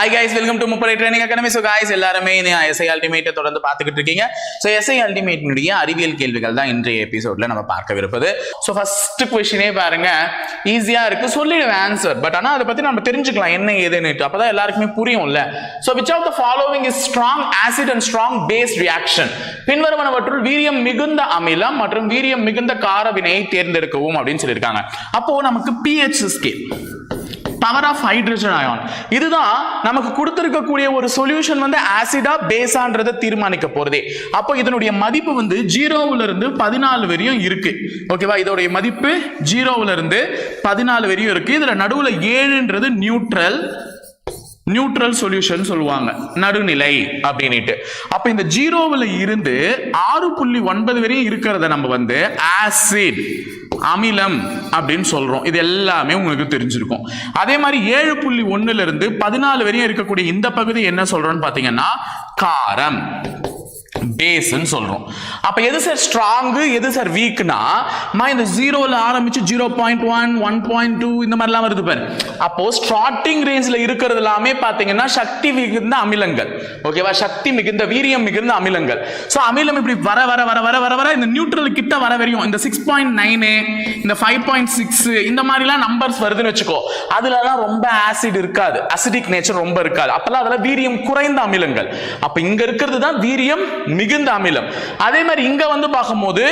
Hi guys, welcome to Muppadi Training Academy. So guys, எல்லாரும் SI Ultimate தொடர்ந்து பார்த்துக்கிட்டு இருக்கீங்க. So SI Ultimate உடைய அறிவியல் கேள்விகள் தான் இன்றைய எபிசோட்ல நம்ம பார்க்கவிருப்பது. So first questionே பாருங்க, ஈஸியா இருக்கு, சொல்லிடுவேன் ஆன்சர். பட் ஆனா அதை பத்தி நம்ம தெரிஞ்சுக்கலாம் என்ன ஏதுன்னு, அப்பதான் எல்லாருக்குமே புரியும்ல. So which of the following is strong acid and strong base reaction? பின்வருவனவற்றுள் வீரியம் மிகுந்த அமிலம் மற்றும் வீரியம் மிகுந்த கார வினையை தேர்ந்தெடுக்கவும் அப்படின்னு சொல்லியிருக்காங்க. அப்போ நமக்கு pH scale, power of hydrogen ion, இதுதான் நமக்கு கொடுத்திருக்கக்கூடிய ஒரு சொல்யூஷன் வந்து ஆசிடா பேஸான்றதை தீர்மானிக்க போறதே. அப்போ இதனுடைய மதிப்பு வந்து 0ல இருந்து 14 வரையும் இருக்கு. ஓகேவா, இதோடைய மதிப்பு 0ல இருந்து 14 வரையும் இருக்கு. இதுல நடுவுல 7ன்றது நியூட்ரல் சொல்யூஷன் சொல்லுவாங்க, நடுநிலை அப்படின்ட்டு. அப்ப இந்த 0ல இருந்து 6.9 வரையும் இருக்கிறத நம்ம வந்து ஆசிட், அமிலம் அப்படின்னு சொல்றோம். இது எல்லாமே உங்களுக்கு தெரிஞ்சிருக்கும். அதே மாதிரி 7.1ல இருந்து 14 வரையும் இருக்கக்கூடிய இந்த பகுதி என்ன சொல்றோம்னு பாத்தீங்கன்னா காரம், பேஸ்ன்னு சொல்றோம். அப்ப எது சார் ஸ்ட்ராங், எது சார் வீக்னா, இந்த 0ல ஆரம்பிச்சு 0.1, 1.2 இந்த மாதிரிலாம் வருது பாரு. அப்போ ஸ்டார்டிங் ரேஞ்ச்ல இருக்கிறது எல்லாமே பாத்தீங்கன்னா சக்தி மிகுந்த அமிலங்கள். ஓகேவா, சக்தி மிகுந்த வீரியம் மிகுந்த அமிலங்கள். சோ அமிலம் இப்படி வர வர வர வர வர வர இந்த நியூட்ரல் கிட்ட வர வரையும் இந்த 6.9, இந்த 5.6 இந்த மாதிரிலாம் நம்பர்ஸ் வருதுன்னு வச்சுக்கோ, அதுலலாம் ரொம்ப ஆசிட் இருக்காது, அசிடிக் நேச்சர் ரொம்ப இருக்காது. அப்பெல்லாம் அதெல்லாம் வீரியம் குறைந்த அமிலங்கள். அப்ப இங்க இருக்கிறது தான் வீரியம் மிகுந்த அமிலம். அதே மாதிரி இங்க வந்து பார்க்கும்போது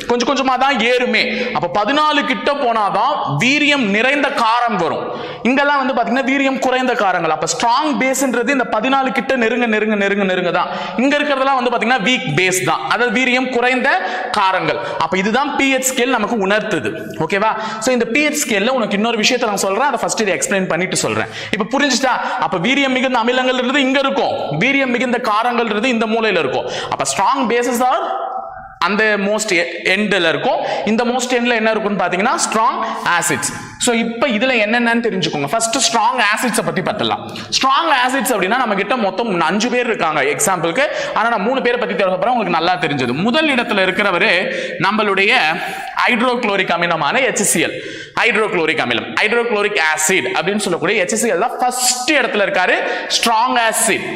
கொஞ்சம் கொஞ்சமா தான் ஏறுமே. அப்ப 14 கிட்ட போனாதான் வீரியம் நிறைந்த காரம் வரும். இங்கெல்லாம் வந்து பாத்தீங்கன்னா வீரியம் குறைந்த காரங்கள். அப்ப ஸ்ட்ராங் பேஸ்ன்றது இந்த 14 கிட்ட நெருங்க நெருங்க நெருங்க நெருங்க தான். இங்க இருக்கிறதெல்லாம் வந்து பாத்தீங்கன்னா வீக் பேஸ் தான், அதாவது வீரியம் குறைந்த காரங்கள். அப்ப இதுதான் pH ஸ்கேல் நமக்கு உணர்த்துது. ஓகேவா, சோ இந்த pH ஸ்கேல்ல உனக்கு இன்னொரு விஷயத்தை நான் சொல்றேன், அதை ஃபர்ஸ்ட் இதை எக்ஸ்பிளைன் பண்ணிட்டு சொல்றேன். இப்ப புரிஞ்சுட்டா? அப்ப வீரியம் மிகுந்த அமிலங்கள் இங்க இருக்கும், வீரியம் மிகுந்த காரங்கள் இந்த மூலையில இருக்கும். அப்ப ஸ்ட்ராங் பேசஸ் ஆர் அந்த மோஸ்ட் எண்ட்ல இருக்கும், இந்த மோஸ்ட் எண்ட்ல என்ன இருக்கும்னு பாத்தீங்கன்னா ஸ்ட்ராங் ஆசிட்ஸ். சோ இப்போ இதுல என்னென்னு தெரிஞ்சுக்கோங்க. ஃபர்ஸ்ட் ஸ்ட்ராங் ஆசிட்ஸ் பத்தி பார்த்தலாம். ஸ்ட்ராங் ஆசிட்ஸ் அப்படின்னா நம்ம கிட்ட மொத்தம் 5 பேர் இருக்காங்க எக்ஸாம்பிளுக்கு, ஆனா நான் 3 பேரை பத்தி தெரிஞ்சப்பறம் உங்களுக்கு நல்லா தெரிஞ்சது. முதல் இடத்துல இருக்கிறவரு நம்மளுடைய ஹைட்ரோகுளோரிக் அமிலமான HCl, ஹைட்ரோகுளோரிக் அமிலம், ஹைட்ரோகுளோரிக் ஆசிட் அப்படின்னு சொல்லக்கூடிய HCl தான் ஃபர்ஸ்ட் இடத்துல இருக்காரு, ஸ்ட்ராங் ஆசிட்.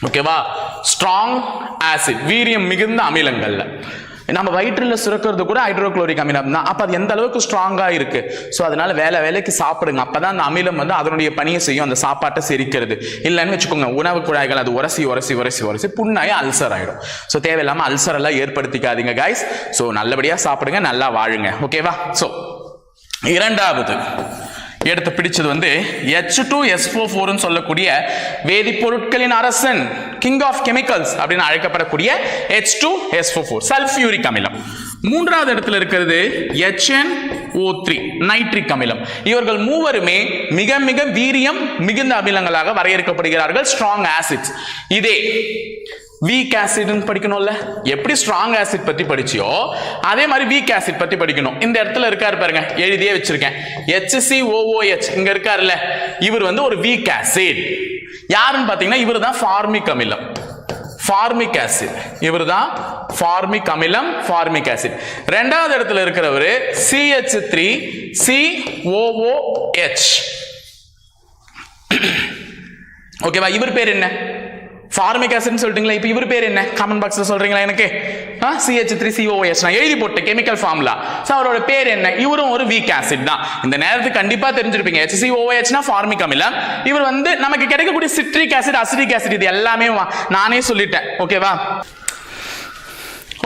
ஓகேவா, ஸ்ட்ராங் ஆசிட், வீரியம் மிகுந்த அமிலங்கள்ல நம்ம வயிற்றுல சுரக்கிறது கூட ஹைட்ரோகுளோரிக் அமிலம் தான். அப்ப அது எந்த அளவுக்கு ஸ்ட்ராங்கா இருக்கு. சோ அதனால வேலைக்கு சாப்பிடுங்க, அப்பதான் அந்த அமிலம் வந்து அதனுடைய பணியை செய்யும், அந்த சாப்பாட்டை செரிக்கிறது. இல்லைன்னு வச்சுக்கோங்க, உணவு குழாய்கள் அது உரசி உரசி உரசி உரசி புண்ணாயி அல்சர் ஆயிடும். சோ தேவையில்லாம அல்சர் எல்லாம் ஏற்படுத்திக்காதீங்க கைஸ். சோ நல்லபடியா சாப்பிடுங்க, நல்லா வாழுங்க. ஓகேவா, சோ இரண்டாவது எடுத்து பிடிச்சது வந்து H2SO4 சொல்லக்கூடிய வேதிப்பொருட்களின் அரசன், கிங் ஆஃப் கெமிக்கல்ஸ் அப்படின்னு அழைக்கப்படக்கூடிய H2SO4 சல்பியூரிக் அமிலம். மூன்றாவது இடத்துல இருக்கிறது HNO3 நைட்ரிக் அமிலம். இவர்கள் மூவருமே மிக மிக வீரியம் மிகுந்த அமிலங்களாக வரையறுக்கப்படுகிறார்கள், ஸ்ட்ராங் ஆசிட்ஸ். இதே வீக் ஆசிட் படிக்கணும்ல, எப்படி ஸ்ட்ராங் ஆசிட் பத்தி படிச்சியோ அதே மாதிரி வீக் ஆசிட் பத்தி படிக்கணும். இந்த இடத்துல இருக்காரு பாருங்க, எழுதியே வச்சிருக்கேன், HCOOH இங்க இருக்காருல்ல, இவர் வந்து ஒரு வீக் ஆசிட். யாருன்னு பாத்தீங்கன்னா இவர் தான் ஃபார்மிக் அமிலம், ஃபார்மிக் ஆசிட். இவர் தான் ஃபார்மிக் அமிலம், ஃபார்மிக் ஆசிட். இரண்டாவது இடத்துல இருக்கிறவர் CH3COOH. ஓகேவா, இவர் பேர் என்ன? ஃபார்மிக் ஆசிட்னு சொல்லிட்டீங்களா, இப்போ இவர் பேர் என்ன கமெண்ட் பாக்ஸ்ல சொல்றீங்களா எனக்கு? CH3COOH நான் எழுதி போட்டு கெமிக்கல் ஃபார்முலா. சோ அவரோட பேர் என்ன? இவரும் ஒரு வீக் ஆசிட் தான். இந்த நேரத்துக்கு கண்டிப்பா தெரிஞ்சிருப்பீங்க, HCOOH னா ஃபார்மிக் அமிலம். இவர் வந்து நமக்கு கிடைக்கக்கூடிய சிட்ரிக் ஆசிட், அசிட்டிக் ஆசிட் இது எல்லாமே நானே சொல்லிட்டேன். ஓகேவா,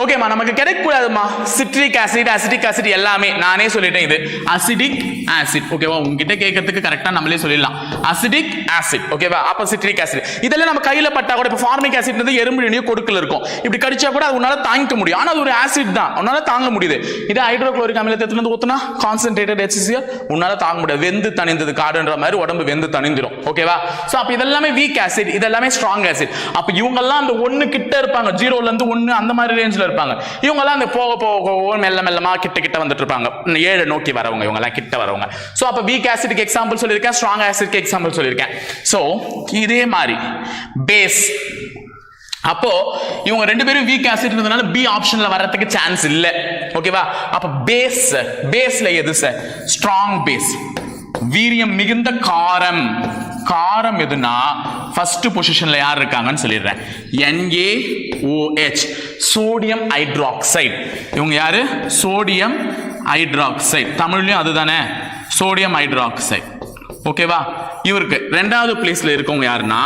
ஓகேமா, நமக்கு கிடைக்கக்கூடாதுமா சிட்ரிக் ஆசிட், அசிட்டிக் ஆசிட் எல்லாமே நானே சொல்லிட்டேன். இது அசிடிக் ஆசிட். ஓகேவா, உங்ககிட்ட கேட்கறதுக்கு கரெக்டா நம்மளே சொல்லிடலாம், அசிடிக் ஆசிட். ஓகேவா, அப்ப சிட்ரிக் ஆசிட் இதெல்லாம் நம்ம கையில பட்டா கூட, இப்ப ஃபார்மிக் ஆசிட் வந்து எறும்பு கொடுக்கல இருக்கும், இப்படி கடிச்சா கூட அது உன்னால தாங்கிக்க முடியும். ஆனா அது ஒரு ஆசிட் தான், உன்னால தாங்க முடியுது. இது ஹைட்ரோகுளோரிக் அமிலத்தை எடுத்து ஊத்துனா கான்சென்ட்ரேட்டட் HCl உன்னால தாங்க முடியாது, வெந்து தணிந்தது காடுன்ற மாதிரி உடம்பு வெந்து தணிந்துரும். ஓகேவா, சோ அப்ப இதெல்லாமே வீக் ஆசிட், இதெல்லாமே ஸ்ட்ராங் ஆசிட். அப்ப இவங்க எல்லாம் அந்த 1 கிட்ட இருப்பாங்க, 0ல இருந்து 1 அந்த மாதிரி ரேஞ்ச்ல இருப்பாங்க. இவங்க எல்லாம் அந்த போக போக மெல்ல மெல்லமா கிட்ட வந்துட்டு இருப்பாங்க, 7 நோக்கி வரவங்க, இவங்க எல்லாம் கிட்ட வரவங்க. சோ அப்ப வீக் ஆசிட்க்கு எக்ஸாம்பிள் சொல்லியிருக்கேன், ஸ்ட்ராங் ஆசிட்க்கு எக்ஸாம்பிள் சொல்லியிருக்கேன். சோ இதே மாதிரி பேஸ், அப்போ இவங்க ரெண்டு பேரும் வீக் ஆசிட்ன்றதுனால பி ஆப்ஷன்ல வரதுக்கு சான்ஸ் இல்ல. ஓகேவா, அப்ப பேஸ்ல எது சார்? ஸ்ட்ராங் பேஸ், வீரியம் மிகுந்த காரம், காரம் எதுனா ஃபர்ஸ்ட் பொசிஷன்ல யார் இருக்காங்கன்னு சொல்லிடுறேன். NaOH, sodium hydroxide. இவங்க யாரு? Sodium hydroxide. தமிழ்லயும் அதுதானே, சோடியம் ஹைட்ராக்சைடு. ஓகேவா? இவருக்கு ரெண்டாவது பிளேஸ்ல இருக்கவங்க யாருன்னா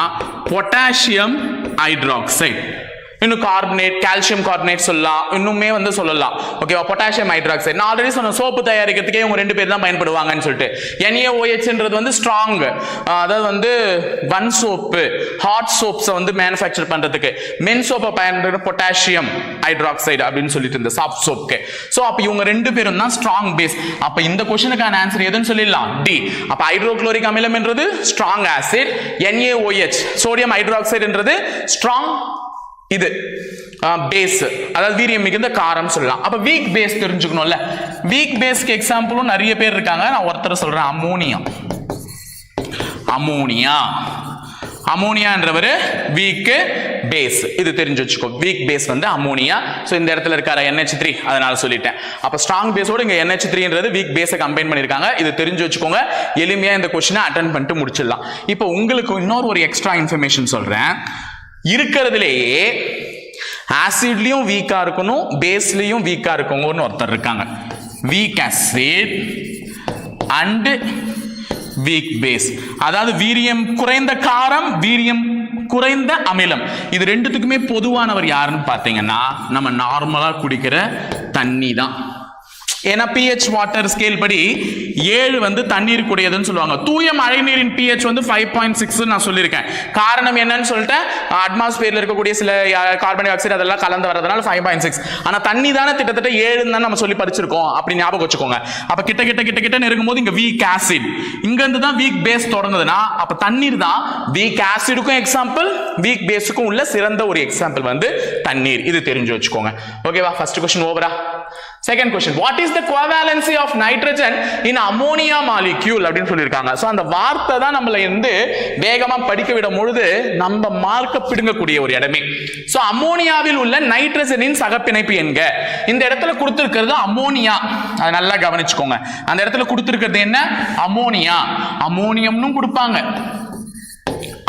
பொட்டாசியம் ஹைட்ராக்சைடு. இன்னும் கார்பனேட், கால்சியம் கார்பனேட் சொல்லலாம், இன்னுமே வந்து சொல்லலாம். ஓகேவா? Potassium hydroxide. நான் ஆல்ரெடி சொன்ன சோப்பு தயாரிக்கிறதுக்கே இவங்க ரெண்டு பேர் தான் பயன்படுவாங்கன்னு சொல்லிட்டு. NaOHன்றது வந்து ஸ்ட்ராங், அதாவது வந்து ஒன் சோப்பு, ஹாட் சோப்ஸை வந்து மேனுஃபேக்சர் பண்றதுக்கு. மென் சோப்பை பயன்படுற பொட்டாசியம் ஹைட்ராக்சைடு அப்படின்னு சொல்லிட்டு இந்த சாஃப்ட் சோப்க்கு. ஸோ அப்போ இவங்க ரெண்டு பேரும் தான் ஸ்ட்ராங் பேஸ். அப்போ இந்த கொஸ்டினுக்கான ஆன்சர் எதுன்னு சொல்லிடலாம்? டி. அப்போ ஹைட்ரோகுளோரிக் அமிலம் என்றது ஸ்ட்ராங் ஆசிட், NaOH சோடியம் ஹைட்ராக்சைடுன்றது ஸ்ட்ராங் இது பேஸ், அதாவது வீரியம் மிகுந்த காரம் சொல்லலாம். அப்ப வீக் பேஸ் தெரிஞ்சுக்கணும்ல. வீக் பேஸ்க்கு எக்ஸாம்பிளும் நிறைய பேர் இருக்காங்க. நான் ஒருத்தர் சொல்றேன், அமோனியா. அமோனியா அமோனியான்றவர் வீக் பேஸ், இது தெரிஞ்சு வச்சுக்கோ. வீக் பேஸ் வந்து அமோனியா. ஸோ இந்த இடத்துல இருக்காரு NH3, அதனால சொல்லிட்டேன். அப்போ ஸ்ட்ராங் பேஸோட இங்க NH3ன்றது வீக் பேஸை கம்பைன் பண்ணியிருக்காங்க. இது தெரிஞ்சு வச்சுக்கோங்க. எளிமையா இந்த கொஸ்டினை அட்டென்ட் பண்ணிட்டு முடிச்சிடலாம். இப்போ உங்களுக்கு இன்னொரு ஒரு எக்ஸ்ட்ரா இன்ஃபர்மேஷன் சொல்றேன். இருக்கிறதுலேயே ஆசிட்லயும் வீக்கா இருக்கணும், பேஸ்லயும் வீக்கா இருக்கவங்கன்னு ஒருத்தர் இருக்காங்க. Weak acid and weak base, அதாவது வீரியம் குறைந்த காரம், வீரியம் குறைந்த அமிலம். இது ரெண்டுத்துக்குமே பொதுவானவர் யாருன்னு பார்த்தீங்கன்னா நம்ம நார்மலா குடிக்கிற தண்ணி தான். ஏன்னா pH வாட்டர் ஸ்கேல் படி 7 வந்து தண்ணீர் கூடியதுன்னு சொல்லுவாங்க. தூய மழைநீரின் pH வந்து 5.6 நான் சொல்லியிருக்கேன். காரணம் என்னன்னு சொல்லிட்டேன், அட்மாஸ்பியர்ல இருக்கக்கூடிய சில கார்பன் டை ஆக்சைடு அதெல்லாம் கலந்து வரதுனால 5.6. ஆனா தண்ணி தானே கிட்டத்தட்ட 7 தான் நம்ம சொல்லி படிச்சிருக்கோம், அப்படி ஞாபகம் வச்சுக்கோங்க. அப்ப கிட்ட இருக்கும்போது இங்க வீக் ஆசிட், இங்க இருந்து தான் வீக் பேஸ் தொடங்குதுன்னா அப்ப தண்ணீர் தான் வீக் ஆசிடுக்கும் எக்ஸாம்பிள், வீக் பேஸுக்கும் உள்ள சிறந்த ஒரு எக்ஸாம்பிள் வந்து தண்ணீர். இது தெரிஞ்சு வச்சுக்கோங்க. ஓகேவா? ஃபர்ஸ்ட் क्वेश्चन ஓவரா. Second question, what is the covalency of nitrogen in ammonia molecule அப்படின்னு சொல்லியிருக்காங்க. சோ அந்த வார்த்தை தான் நம்மள வந்து வேகமா படிக்க விடும் பொழுது நம்ம மார்க்க பிடுங்கக்கூடிய ஒரு இடமே. சோ அம்மோனியாவில் உள்ள நைட்ரஜனின் சகப்பிணைப்பு என்க. இந்த இடத்துல கொடுத்திருக்கிறது அம்மோனியா, அதை நல்லா கவனிச்சுக்கோங்க. அந்த இடத்துல கொடுத்திருக்கிறது என்ன? அம்மோனியா. அம்மோனியம்னு கொடுப்பாங்க,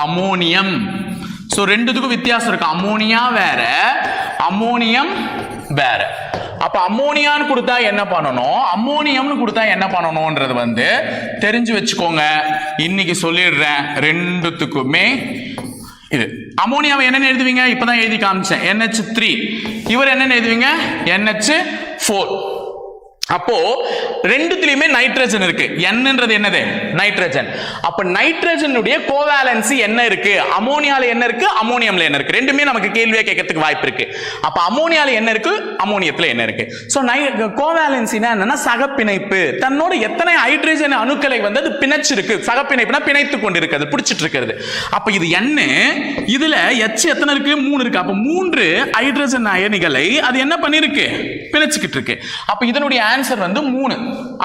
அம்மோனியம். சோ ரெண்டுத்துக்கும் வித்தியாசம் இருக்கு. அம்மோனியா வேற, அம்மோனியம் வேற. அப்ப அம்மோனியான்னு கொடுத்தா என்ன பண்ணணும், அம்மோனியம்னு கொடுத்தா என்ன பண்ணணும்ன்றது வந்து தெரிஞ்சு வச்சுக்கோங்க. இன்னைக்கு சொல்லிடுறேன். ரெண்டுத்துக்குமே இது அம்மோனியாவை என்னன்னு எழுதுவீங்க? இப்பதான் எழுதி காமிச்சேன், NH3. இவர் என்னன்னு எழுதுவீங்க? NH4. அப்போ ரெண்டுத்திலயுமே நைட்ரஜன் இருக்கு. என்னன்றது என்னது? நைட்ரஜன். அப்ப நைட்ரஜனுடைய கோவாலன்சி என்ன இருக்கு? அமோனியால என்ன இருக்கு, அமோனியம்ல என்ன இருக்கு? ரெண்டுமே நமக்கு கேள்வியா கேட்கறதுக்கு வாய்ப்பு இருக்கு. அப்ப அமோனியால என்ன இருக்கு, அமோனியத்துல என்ன இருக்கு? சோ கோவாலன்சினா என்னன்னா சகப்பிணைப்பு. தன்னோட எத்தனை ஹைட்ரஜன் அணுக்களை வந்து அது பிணைச்சிருக்கு. சகப்பிணைப்புனா பிணைத்து கொண்டு இருக்கிறது, பிடிச்சிட்டு இருக்கிறது. அப்ப இது என்ன, இதுல H எத்தனை இருக்கு? 3 இருக்கு. அப்ப 3 ஹைட்ரஜன் அயனிகளை அது என்ன பண்ணிருக்கு? பிணைச்சுக்கிட்டு இருக்கு. அப்ப இதனுடைய ஆன்சர் வந்து 3,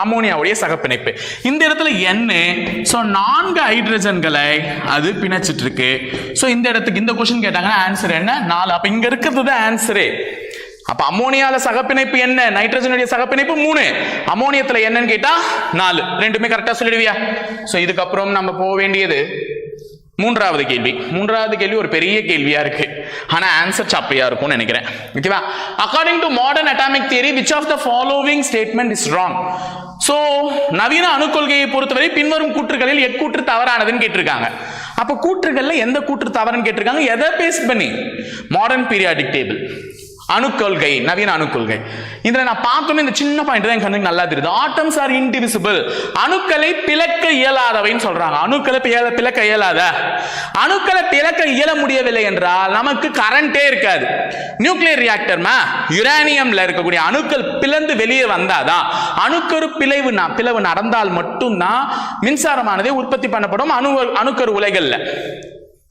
அமோனியாவுடைய சகப்பிணைப்பு. இந்த இடத்துல என்ன? சோ 4 ஹைட்ரஜன்களை அது பிணைச்சிட்டு இருக்கு. சோ இந்த இடத்துக்கு இந்த क्वेश्चन கேட்டாங்கன்னா ஆன்சர் என்ன? 4. அப்ப இங்க இருக்கிறது தான் ஆன்சரே. அப்ப அமோனியால சகப்பிணைப்பு என்ன? நைட்ரஜனுடைய சகப்பிணைப்பு 3, அமோனியத்துல என்னன்னு கேட்டா 4. ரெண்டுமே கரெக்டா சொல்லிடுவியா? சோ இதுக்கப்புறம் நம்ம போக வேண்டியது மூன்றாவது கேள்வி. மூன்றாவது கேள்வி ஒரு பெரிய கேள்வியா இருக்கு, ஆனா ஆன்சர் சப்பையா இருக்கும்னு நினைக்கிறேன். ஓகேவா? According to modern atomic theory, which of the following statement is wrong? So நவீன அணுக்கொள்கையை பொறுத்தவரை பின்வரும் கூற்றுகளில் எக்கூற்று தவறானதுன்னு கேட்டிருக்காங்க. அப்ப கூற்றுகள்ல எந்த கூற்று தவறுன்னு கேட்டிருக்காங்க? எதை பேஸ் பண்ணி? மாடர்ன் பீரியாடிக் டேபிள், அணுக்கொள்கை, நவீன அணுக்கொள்கை. இதுல நான் பார்த்தோன்னே இந்த சின்ன பாயிண்ட் தான் எனக்கு நல்லா தெரியுது. ஆட்டம்ஸ் ஆர் இன்டிவிசிபிள், அணுக்களை பிளக்க இயலாதவைன்னு சொல்றாங்க. அணுக்களை பிளக்க இயலாத, அணுக்களை பிளக்க இயல முடியவில்லை என்றால் நமக்கு கரண்டே இருக்காது. நியூக்ளியர் ரியாக்டர்மா யுரேனியம்ல இருக்கக்கூடிய அணுக்கள் பிளந்து வெளியே வந்தாதான், அணுக்கரு பிளவு நடந்தால் மட்டும்தான் மின்சாரமானது உற்பத்தி பண்ணப்படும் அணுக்கரு உலைகள்ல.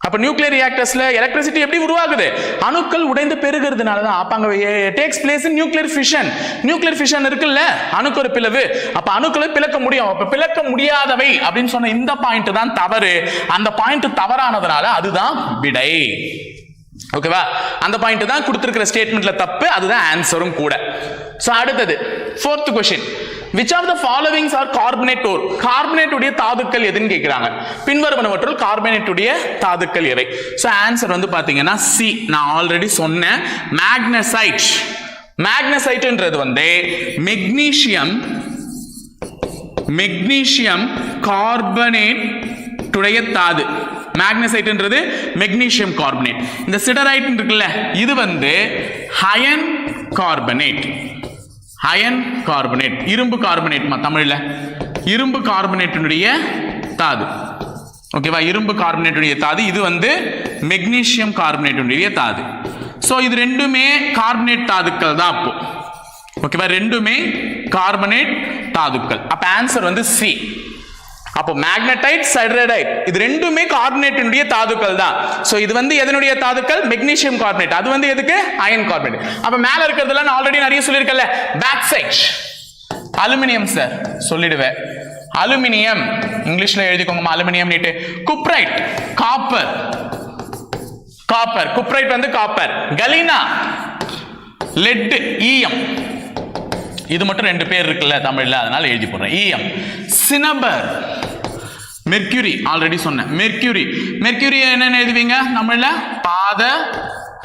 அப்ப நியூக்ளியர் ரியாக்டர்ஸ்ல எலக்ட்ரிசிட்டி எப்படி உருவாகுது? அணுக்கள் உடைந்து பெருகிறதுனால தான். அப்ப அங்க டேக்ஸ் பிளேஸ் இன் நியூக்ளியர் ஃபிஷன். நியூக்ளியர் ஃபிஷன் இருக்குல்ல, அணுக்கரு பிளவு. அப்ப அணுக்களை பிளக்க முடியும். அப்ப பிளக்க முடியாதவை அப்படின்னு சொன்ன இந்த பாயிண்ட் தான் தவறு. அந்த பாயிண்ட் தவறானதுனால அதுதான் விடை. ஓகேவா? அந்த பாயிண்ட் தான் கொடுத்திருக்கிற ஸ்டேட்மெண்ட்ல தப்பு, அதுதான் ஆன்சரும் கூட. சோ அடுத்தது 4th question. which of the following are carbonate ore? Carbonate உடைய தாதுக்கள் எதுன்னு கேக்குறாங்க. பின்வருவனவற்றுள் கார்பனேட் உடைய தாதுக்கள் எவை? சோ ஆன்சர் வந்து பாத்தீங்கன்னா சி. நான் ஆல்ரெடி சொன்னேன், மேக்னசைட். மேக்னசைட்ன்றது வந்து மெக்னீசியம் கார்பனேட் உடைய தாது. மேக்னசைட்ன்றது மெக்னீசியம் கார்பனேட். இந்த சிடரைட் இருக்குல்ல, இது வந்து அயன் கார்பனேட். அயன் கார்பனேட், இரும்பு கார்பனேட் தமிழ்ல இரும்பு கார்பனேட்டினுடைய தாது. ஓகேவா, இரும்பு கார்பனேட்டுடைய தாது. இது வந்து மெக்னீசியம் கார்பனேட்டுடைய தாது. சோ இது ரெண்டுமே கார்பனேட் தாதுக்கள் தான். அப்போ ஓகேவா, ரெண்டுமே கார்பனேட் தாதுக்கள். அப்ப ஆன்சர் வந்து சி. அப்போ மேக்னடைட், சைடரைட் இது ரெண்டுமே கார்பனேட்டினுடைய தாதுக்கள் தான். சோ இது வந்து எதனுடைய தாதுக்கள்? Magnesium carbonate. அது வந்து எதுக்கு? Iron carbonate. அப்ப மேல இருக்கிறதுல நான் ஆல்ரெடி நிறைய சொல்லியிருக்கேன்ல. பாக்சைட் அலுமினியம் சார் சொல்லிடுவேன். அலுமினியம் இங்கிலீஷ்ல எழுதிக்கோங்க, அலுமினியம் நீட்டு. Cuprite copper. காப்பர் குப்ரைட் வந்து காப்பர். கலீனா லெட், ஈயம். இது மட்டும் ரெண்டு பேர் இருக்குல்ல தமிழ்ல, அதனால எழுதி போடுறேன் ஈயம். சினபர் மெர்க்யூரி, ஆல்ரெடி சொன்னேன் மெர்க்யூரி. மெர்க்யூரி என்னன்னு எழுதுவீங்க தமிழ்ல? பாத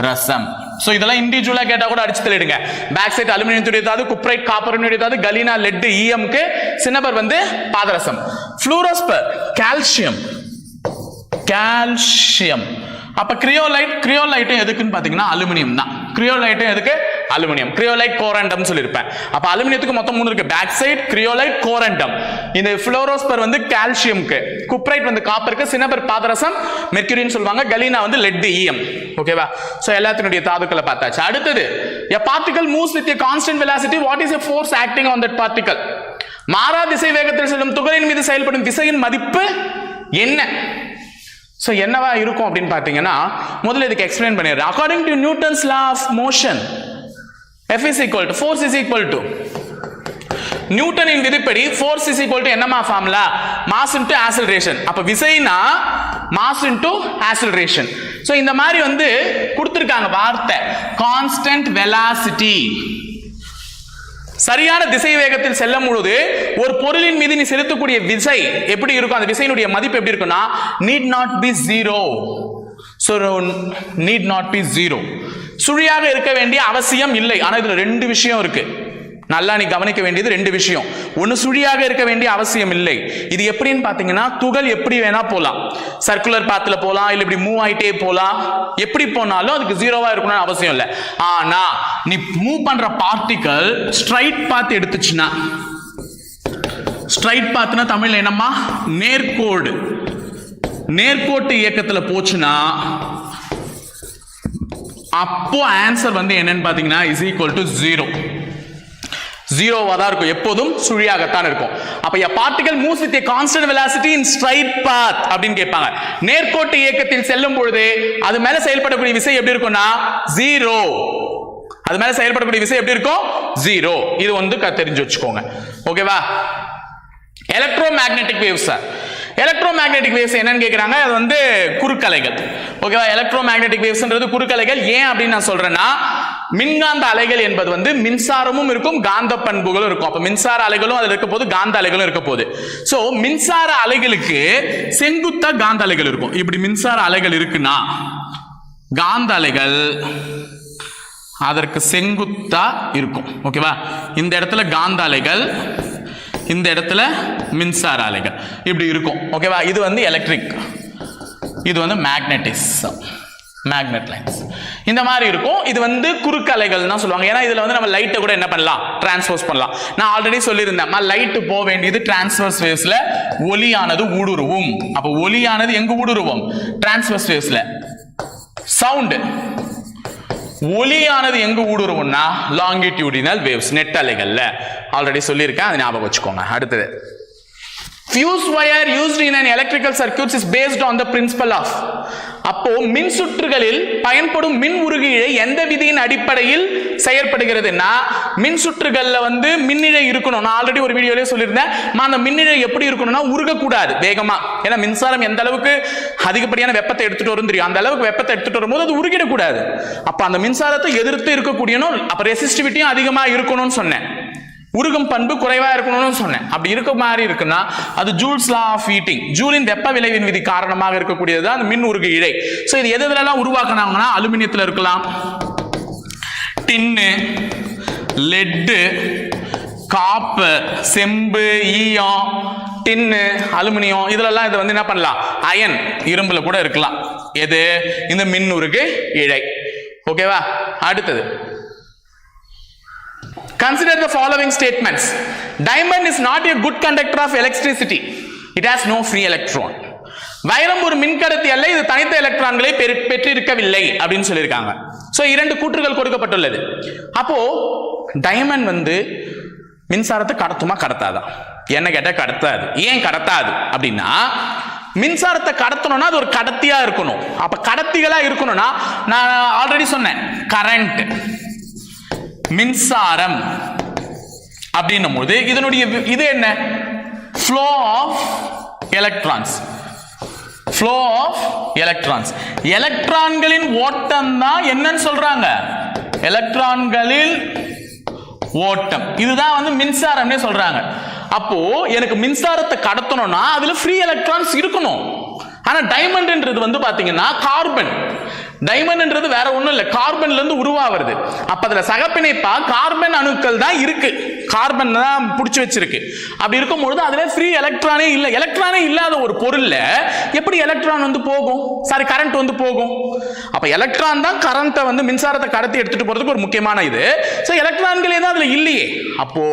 ரசம். சோ இதெல்லாம் இண்டிவிஜுவலா கேட்டா கூட அடிச்சு தள்ளிடுங்க. பாக்சைட் அலுமினியத்துடைய தாது, குப்ரைட் காப்பருடைய தாது, கலீனா லெட், ஈயம்க்கு, சினபர் வந்து பாதரசம். ஃப்ளூரோஸ்பர் கால்சியம். கால்சியம். அப்ப கிரியோலைட், கிரியோலைட்டும் எதுக்குன்னு பாத்தீங்கன்னா அலுமினியம் தான். கிரியோலைட்டும் எதுக்கு? அலுமினியம். கிரியோலைட் கோரண்டம் சொல்லியிருப்பேன். அப்ப அலுமினியத்துக்கு மொத்தம் 3 இருக்கு, பாக்சைட், கிரியோலைட், கோரண்டம். இந்த ஃப்ளோரோஸ்பர் வந்து கால்சியம்க்கு, குப்ரைட் வந்து காப்பருக்கு, சினபர் பாதரசம், மெர்க்யூரின்னு சொல்லுவாங்க, கலீனா வந்து லெட், ஈயம். ஓகேவா, சோ எல்லாத்தினுடைய தாதுக்களை பார்த்தாச்சு. அடுத்தது, a particle moves with a constant velocity, what is a force acting on that particle? மாறா திசை வேகத்தில் செல்லும் துகளின் மீது செயல்படும் விசையின் மதிப்பு என்ன? சோ என்னவா இருக்கும் அப்படின்னு பாத்தீங்கன்னா, முதல்ல இதுக்கு எக்ஸ்பிளைன் பண்ணிடுறேன். according to Newton's law of motion, F is equal to force is equal to நியூட்டனின் விதிப்படி force is equal to என்னமா ஃபார்முலா? mass into acceleration. அப்ப விசைனா mass into acceleration. சோ இந்த மாதிரி வந்து கொடுத்திருக்காங்க வார்த்தை, constant velocity. சரியான திசை வேகத்தில் செல்லும் பொழுது ஒரு பொருளின் மீது நீ செலுத்தக்கூடிய விசை எப்படி இருக்கும்? அந்த விசையினுடைய மதிப்பு எப்படி இருக்கும்னா need not be zero. so need not be zero. சுழியாக இருக்க வேண்டிய அவசியம் இல்லை. ஆனா இதுல ரெண்டு விஷயம் இருக்கு, நல்லா நீ கவனிக்க வேண்டியது ரெண்டு விஷயம். ஒன்னு, சுழியாக இருக்க வேண்டிய அவசியம் இல்லை. இது எப்படின்னு பாத்தீங்கன்னா, துகள் எப்படி வேணா போலாம், சர்க்குலர் பாத்துல போலாம், இல்ல இப்படி மூவ் ஆயிட்டே போலாம். எப்படி போனாலும் அதுக்கு ஜீரோவா இருக்கணும்னு அவசியம் இல்லை. ஆனா நீ மூவ் பண்ற பார்ட்டிகல் ஸ்ட்ரைட் பாத் எடுத்துச்சுன்னா, ஸ்ட்ரைட் பாத்னா தமிழ்ல என்னம்மா? நேர்கோடு. நேர்கோட்டு இயக்கத்துல போச்சுன்னா அப்போ ஆன்சர் வந்து என்னன்னு பாத்தீங்கன்னா is equal to 0. ஜீரோவா தான் இருக்கும், எப்போதும் சுழியாகத்தான் இருக்கும். அப்ப a particle moves with a constant velocity in straight path அப்படின்னு கேட்பாங்க. நேர்கோட்டு இயக்கத்தில் செல்லும் பொழுது அது மேல செயல்படக்கூடிய விசை எப்படி இருக்கும்னா 0. அது மேல செயல்படக்கூடிய விசை எப்படி இருக்கும்? 0. இது வந்து தெரிஞ்சு வச்சுக்கோங்க. ஓகேவா? Electromagnetic waves. எலக்ட்ரோமேக்னெட்டிக் வேவ்ஸ் என்னன்னு கேக்குறாங்க, அது வந்து குறுக்கலைகள். ஓகேவா, எலக்ட்ரோமேக்னெட்டிக் வேவ்ஸ்ன்றது குறுக்கலைகள். ஏன் அப்படின்னு நான் சொல்றேன்னா, மின்காந்த அலைகள் என்பது வந்து மின்சாரமும் இருக்கும், காந்த பண்புகளும் இருக்கும். அப்ப மின்சார அலைகளும் அதுல இருக்க போது, காந்த அலைகளும் இருக்க போது. சோ மின்சார அலைகளுக்கு செங்குத்தா காந்த அலைகள் இருக்கும். இப்படி மின்சார அலைகள் இருக்குன்னா காந்த அலைகள் அதற்கு செங்குத்தா இருக்கும். ஓகேவா, இந்த இடத்துல காந்த அலைகள், இந்த இடத்துல மின்சார அலைகள் இப்படி இருக்கும். ஓகேவா, இது வந்து எலக்ட்ரிக், இது வந்து மேக்னெட்டிசம், மேக்னெட் லைன்ஸ் இந்த மாதிரி இருக்கும். இது வந்து குறுக்கு அலைகள் தான் சொல்லுவாங்க. ஏன்னா இதுல வந்து நம்ம லைட்டை கூட என்ன பண்ணலாம்? டிரான்ஸ்வர்ஸ் பண்ணலாம். நான் ஆல்ரெடி சொல்லியிருந்தேன், லைட் போக வேண்டியது டிரான்ஸ்வர்ஸ் வேவ்ஸ்ல, ஒலியானது ஊடுருவும். அப்ப ஒலியானது எங்க ஊடுருவும்? டிரான்ஸ்வர்ஸ் வேவ்ஸ்ல. சவுண்ட், ஒலியானது எங்க ஊடுருவும்னா லாங்கிடியூடினல் வேவ்ஸ், நெட் அலைகள்ல. ஆல்ரெடி சொல்லியிருக்கேன், அதை ஞாபகம் வச்சுக்கோங்க. அடுத்தது, fuse wire used in an electrical circuits is based on the principle of. அப்போ மின் சுற்றுகளில் பயன்படும் மின் உருகிழை எந்த விதியின் அடிப்படையில் செயற்படுகிறதுனா, மின் சுற்றுகள்ல வந்து மின்னிழை இருக்கணும். நான் ஆல்ரெடி ஒரு வீடியோலயே சொல்லியிருந்தேன், அந்த மின்னிழை எப்படி இருக்கணும்னா உருகக்கூடாது வேகமா. ஏன்னா மின்சாரம் எந்த அளவுக்கு அதிகப்படியான வெப்பத்தை எடுத்துட்டு வரும் தெரியும், அந்த அளவுக்கு வெப்பத்தை எடுத்துட்டு வரும்போது அது உருகிடக்கூடாது. அப்ப அந்த மின்சாரத்தை எதிர்த்து இருக்கக்கூடியனும், அப்ப ரெசிஸ்டிவிட்டியும் அதிகமா இருக்கணும்னு சொன்னேன். உருகும் பண்பு குறைவா இருக்கணும்னு சொன்னேன். அப்படி இருக்க மாதிரி இருக்குன்னா அது ஜூல்ஸ் லா ஆஃப் ஹீட்டிங், ஜூலின் வெப்ப விளைவின் விதி காரணமாக இருக்கக்கூடியது அந்த மின் உருகு இழை. சோ இது எதுலலாம் உருவாக்குனாங்கன்னா அலுமினியத்துல இருக்கலாம், டின்னு, லெட்டு, காப்பர், செம்பு, ஈயம், டின்னு, அலுமினியம் இதுலலாம் இது வந்து என்ன பண்ணலாம், அயன் இரும்புல கூட இருக்கலாம். எது இந்த மின் உருகு இழை. ஓகேவா? அடுத்தது consider the following statements. Diamond is not a good conductor of electricity. It has no free electron. வைரம் ஒரு மின்கடத்தி அல்ல, இது தனித்த எலக்ட்ரான்களை பெற்றிருக்கவில்லை அப்படின்னு சொல்லியிருக்காங்க. சோ இரண்டு கூற்றுகள் கொடுக்கப்பட்டுள்ளது. அப்போ டைமண்ட் வந்து மின்சாரத்தை கடத்துமா கடத்தாதா? என்ன கேட்டா கடத்தாது. ஏன் கடத்தாது அப்படின்னா, மின்சாரத்தை கடத்தணும்னா அது ஒரு கடத்தியா இருக்கணும். அப்ப கடத்திகளா இருக்கணும்னா நான் ஆல்ரெடி சொன்னேன், கரண்ட் மின்சாரம் அப்படின்னும் போது இதனுடைய இது என்ன, flow of electrons, flow of electrons. எலக்ட்ரான்களின் ஓட்டம் தான் என்னன்னு சொல்றாங்க, எலக்ட்ரான்களில் ஓட்டம். இதுதான் வந்து மின்சாரம்னே சொல்றாங்க. அப்போ எனக்கு மின்சாரத்தை கடத்தணும்னா அதுல ஃப்ரீ எலக்ட்ரான்ஸ் இருக்கணும். ஆனா டைமண்ட்ன்றது வந்து பாத்தீங்கன்னா கார்பன். டைமண்ட்ன்றது வேற ஒண்ணும் இல்ல, கார்பன்ல இருந்து உருவாகிறது. அப்ப அதுல சகப்பிணைப்பா கார்பன் அணுக்கள் தான் இருக்கு, கார்பன் தான் புடிச்சு வச்சிருக்கு. அப்படி இருக்கும்போது அதுல ஃப்ரீ எலக்ட்ரானே இல்ல. எலக்ட்ரானே இல்லாத ஒரு பொருள்ல எப்படி எலக்ட்ரான் வந்து போகும், சாரி கரண்ட் வந்து போகும்? அப்ப எலக்ட்ரான் தான் கரண்ட்டை வந்து மின்சாரத்தை கடத்தி எடுத்துட்டு போறதுக்கு ஒரு முக்கியமான இது. சோ எலக்ட்ரான்களே தான் அதுல இல்லையே. அப்போ